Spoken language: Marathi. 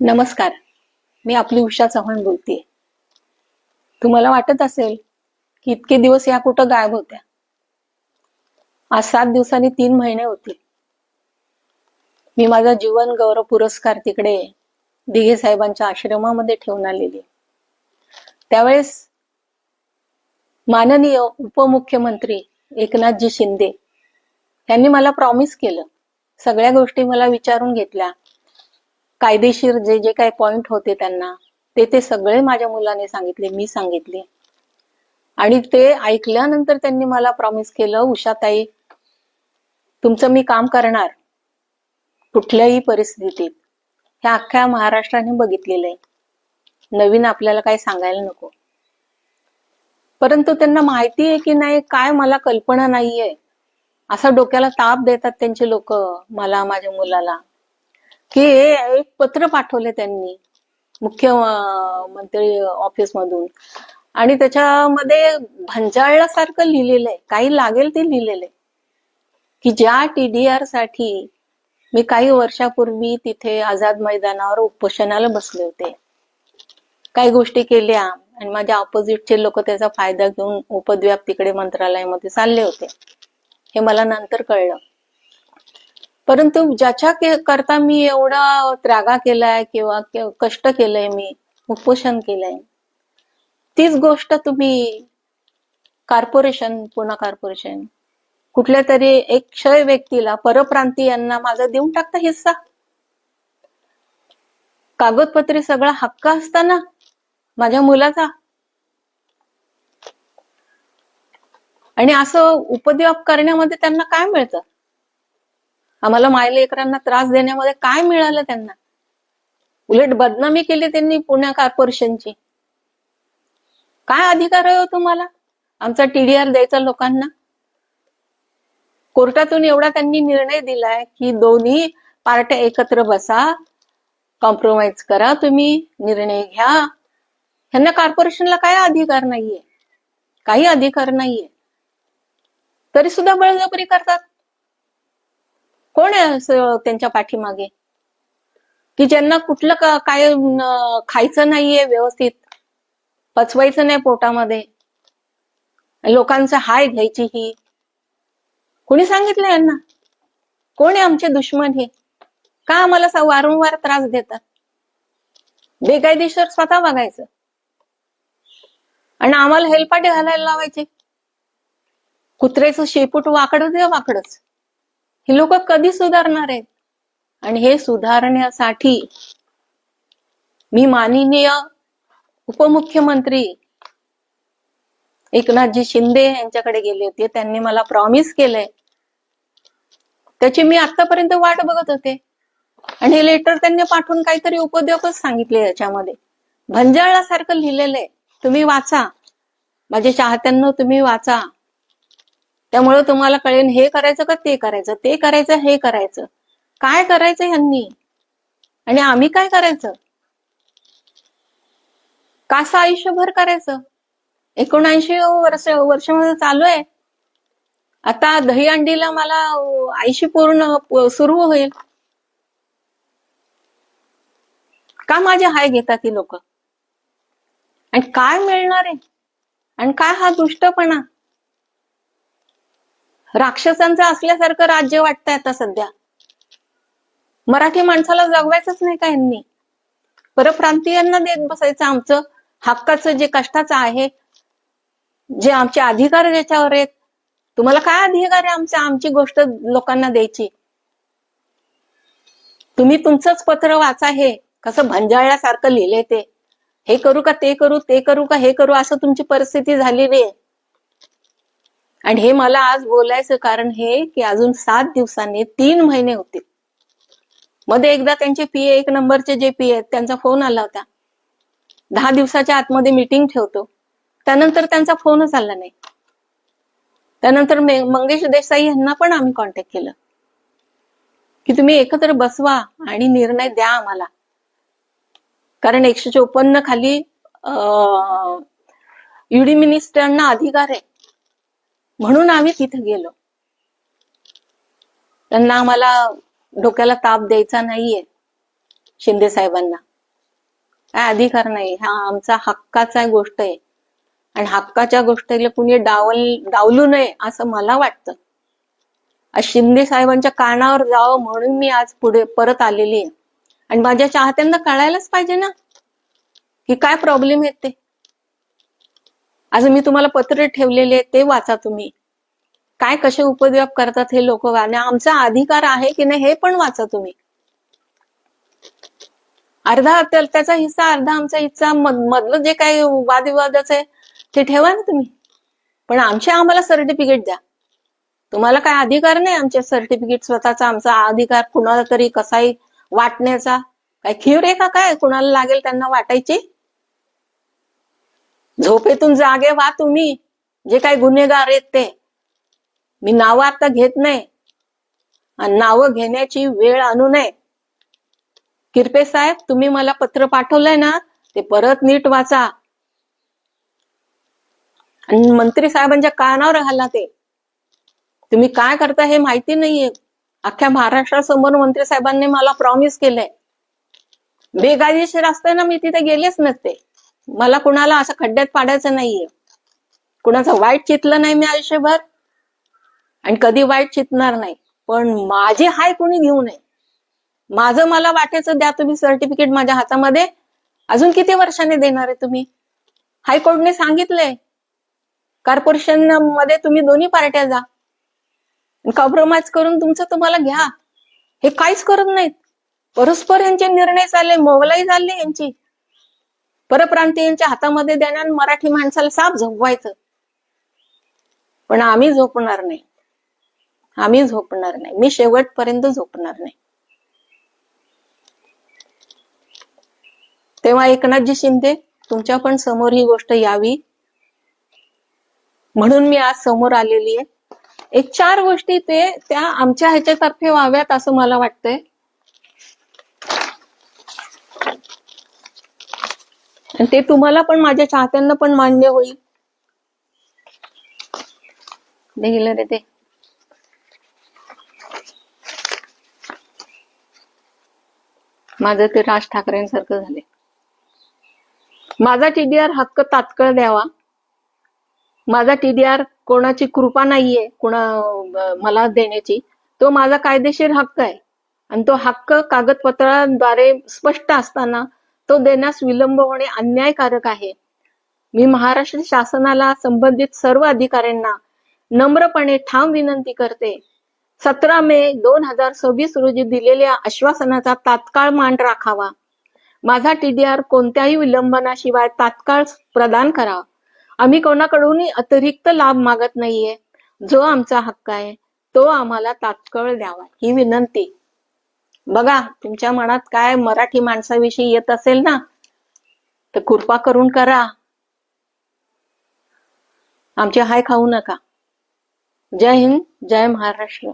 नमस्कार. मी आपली उषा चव्हाण बोलतेय. तुम्हाला वाटत असेल की इतके दिवस या कुठं गायब होत्या. आज 7 दिवसांनी 3 महिने होतील. मी माझा जीवन गौरव पुरस्कार तिकडे दिघे साहेबांच्या आश्रमामध्ये ठेवून आलेली. त्यावेळेस माननीय उपमुख्यमंत्री एकनाथजी शिंदे यांनी मला प्रॉमिस केलं. सगळ्या गोष्टी मला विचारून घेतल्या. कायदेशीर जे जे काही पॉइंट होते त्यांना ते सगळे माझ्या मुलाने सांगितले, मी सांगितले. आणि ते ऐकल्यानंतर त्यांनी मला प्रॉमिस केलं, उषाताई तुमचं मी काम करणार कुठल्याही परिस्थितीत. ह्या अख्ख्या महाराष्ट्राने बघितलेलं आहे. नवीन आपल्याला काही सांगायला नको. परंतु त्यांना माहिती आहे की नाही काय मला कल्पना नाहीये. असा डोक्याला ताप देतात त्यांचे लोक मला, माझ्या मुलाला, की एक पत्र पाठवले त्यांनी मुख्यमंत्री ऑफिस मधून आणि त्याच्यामध्ये भंजाळल्यासारखं लिहिलेलं आहे. काही लागेल ते लिहिलेलं आहे की ज्या TDR साठी मी काही वर्षापूर्वी तिथे आझाद मैदानावर उपोषणाला बसले होते. काही गोष्टी केल्या आणि माझ्या ऑपोजिटचे लोक त्याचा फायदा घेऊन उपद्व्याप तिकडे मंत्रालयामध्ये चालले होते. हे मला नंतर कळलं. परंतु ज्याच्या करता मी एवढा त्रागा केलाय किंवा कष्ट केलंय, मी उपोषण केलंय, तीच गोष्ट तुम्ही कॉर्पोरेशन, पुणे कॉर्पोरेशन कुठल्या तरी एक क्षय व्यक्तीला, परप्रांतीयांना माझा देऊन टाकता हिस्सा. कागदपत्री सगळा हक्क असताना माझ्या मुलाचा. आणि असं उपद्व्याप करण्यामध्ये त्यांना काय मिळतं? आम्हाला मायलेकरांना त्रास देण्यामध्ये काय मिळालं त्यांना? उलट बदनामी केली त्यांनी पुणे कॉर्पोरेशनची. काय अधिकार आहे हो तुम्हाला आमचा TDR द्यायचा लोकांना? कोर्टातून एवढा त्यांनी निर्णय दिलाय की दोन्ही पार्ट्या एकत्र बसा, कॉम्प्रोमाइज करा, तुम्ही निर्णय घ्या. ह्यांना कॉर्पोरेशनला काय अधिकार नाहीये, काही अधिकार नाहीये, तरी सुद्धा बळजबरी करतात. कोण आहे त्यांच्या पाठीमागे? की ज्यांना कुठलं काय खायचं नाहीये, व्यवस्थित पचवायचं नाही पोटामध्ये, लोकांचा हाय घ्यायची ही. कोणी सांगितलं यांना? कोण आहे आमचे दुश्मन हे? का आम्हाला वारंवार त्रास देतात? बेकायदेशीर स्वतः बघायचं आणि आम्हाला हेलपाटे घालायला लावायचे. कुत्र्याचं शेपूट वाकडं ते वाकडच. ही लोक कधी सुधारणार आहेत? आणि हे सुधारण्यासाठी मी माननीय उपमुख्यमंत्री एकनाथजी शिंदे यांच्याकडे गेले होते. त्यांनी मला प्रॉमिस केलंय, त्याची मी आतापर्यंत वाट बघत होते. आणि हे लेटर त्यांनी पाठवून काहीतरी उपद्व्यापच सांगितले. याच्यामध्ये भंजाळासारखं लिहिलेलं आहे. तुम्ही वाचा, माझ्या चाहत्यांनो, तुम्ही वाचा. त्यामुळे तुम्हाला कळेल हे करायचं का ते करायचं, ते करायचं हे करायचं. काय करायचं ह्यांनी आणि आम्ही काय करायचं? कसं आयुष्यभर करायचं? 79 वर्ष चालू आहे. आता दहीहंडीला मला 80 पूर्ण सुरू होईल. का माझे हाय घेतात ही लोक? आणि काय मिळणार आहे? आणि काय हा दुष्टपणा? राक्षसांचं असल्यासारखं राज्य वाटतंय आता सध्या. मराठी माणसाला जगवायचंच नाही का यांनी? परप्रांतीयांना देत बसायचं आमचं हक्काचं, जे कष्टाचं आहे, जे आमचे अधिकार ज्याच्यावर आहेत. तुम्हाला काय अधिकार आहे आमची गोष्ट लोकांना द्यायची? तुम्ही तुमचंच पत्र वाचा. हे कसं भंजाळल्यासारखं लिहिले ते. हे करू का ते करू, ते करू का हे करू, असं तुमची परिस्थिती झालेली आहे. आणि हे मला आज बोलायचं कारण हे की अजून 7 दिवसांनी 3 महिने होतील. मध्ये एकदा त्यांचे PA, 1 नंबरचे जे PA आहेत, त्यांचा फोन आला होता. 10 दिवसाच्या आतमध्ये मीटिंग ठेवतो. त्यानंतर त्यांचा फोनच आला नाही. त्यानंतर मंगेश देसाई यांना पण आम्ही कॉन्टॅक्ट केलं की तुम्ही एकत्र बसवा आणि निर्णय द्या आम्हाला. कारण 154 खाली UD मिनिस्टरना अधिकार आहे. म्हणून आम्ही तिथे गेलो. त्यांना आम्हाला डोक्याला ताप द्यायचा नाहीये शिंदे साहेबांना. काय अधिकार नाही, हा आमचा हक्काचा गोष्ट आहे. आणि हक्काच्या गोष्टीला कुणी डावलू नये असं मला वाटतं. आज शिंदे साहेबांच्या कानावर जावं म्हणून मी आज पुढे परत आलेली आहे. आणि माझ्या चाहत्यांना कळायलाच पाहिजे ना की काय प्रॉब्लेम आहेत ते. आज मी तुम्हाला पत्र ठेवलेले ते वाचा तुम्ही. काय कसे उपद्व्याप करतात हे लोक, आणि आमचा अधिकार आहे की नाही हे पण वाचा तुम्ही. अर्धा त्याचा हिस्सा, अर्धा आमचा हिस्सा, मधलं जे काही वादविवादाचं आहे ते ठेवा ना तुम्ही. पण आम्हाला सर्टिफिकेट द्या. तुम्हाला काय अधिकार नाही आमचे सर्टिफिकेट स्वतःचा, आमचा अधिकार कुणाला तरी कसाही वाटण्याचा. काय खीर आहे का काय कुणाला लागेल त्यांना वाटायची? झोपेतून जागे व्हा तुम्ही, जे काही गुन्हेगार आहेत ते. मी नावं आता घेत नाही आणि नावं घेण्याची वेळ आणू नये. किरपे साहेब, तुम्ही मला पत्र पाठवलंय ना ते परत नीट वाचा आणि मंत्री साहेबांच्या कानावर घाला. ते तुम्ही काय करता हे माहिती नाहीये. अख्ख्या महाराष्ट्रासमोर मंत्री साहेबांनी मला प्रॉमिस केलंय. बेकायदेशीर असताना मी तिथे गेलेच नसते. मला कुणाला असं खड्ड्यात पाडायचं नाहीये. कुणाचं वाईट चितलं नाही मी आयुष्यभर आणि कधी वाईट चितणार नाही. पण माझी हाय कोणी घेऊ नये. माझं मला वाटायचं द्या तुम्ही सर्टिफिकेट माझ्या हातामध्ये. अजून किती वर्षांनी देणार आहे तुम्ही? हायकोर्टने सांगितलंय कॉर्पोरेशन मध्ये तुम्ही दोन्ही पार्ट्या जा, कॉम्प्रोमाइज करून तुमचं तुम्हाला घ्या. हे काहीच करत नाहीत. परस्पर यांचे निर्णय चालले, मोगलाई चालली यांची. परप्रांतीयांच्या हातामध्ये देणार, मराठी माणसाला साप झोपवायचं. पण आम्ही झोपणार नाही, आम्ही झोपणार नाही. मी शेवटपर्यंत झोपणार नाही. तेव्हा एकनाथजी शिंदे तुमच्या पण समोर ही गोष्ट यावी म्हणून मी आज समोर आलेली आहे. एक 4 गोष्टी त्या आमच्या ह्याच्यातर्फे व्हाव्यात असं मला वाटतंय. आणि ते तुम्हाला पण, माझ्या चाहत्यांना पण मान्य होईल. गेलं रे ते. माझं ते राज ठाकरेंसारखं झाले. माझा टीडीआर हक्क तात्काळ द्यावा. माझा टीडीआर कोणाची कृपा नाहीये मला देण्याची. तो माझा कायदेशीर हक्क आहे आणि तो हक्क कागदपत्राद्वारे स्पष्ट असताना तो देण्यास विलंब होणे अन्यायकारक आहे. मी महाराष्ट्र शासनाला, संबंधित सर्व अधिकाऱ्यांना नम्रपणे ठाम विनंती करते. 17 मे 2026 रोजी दिलेल्या आश्वासनाचा तात्काळ मान राखावा. माझा टीडीआर कोणत्याही विलंबनाशिवाय तात्काळ प्रदान करा. आम्ही कोणाकडूनही अतिरिक्त लाभ मागत नाहीये. जो आमचा हक्क आहे तो आम्हाला तात्काळ द्यावा ही विनंती. बघा, तुमच्या मनात काय मराठी माणसाविषयी येत असेल ना तर कृपा करून करा. आमचे हाय खाऊ नका. जय हिंद, जय महाराष्ट्र.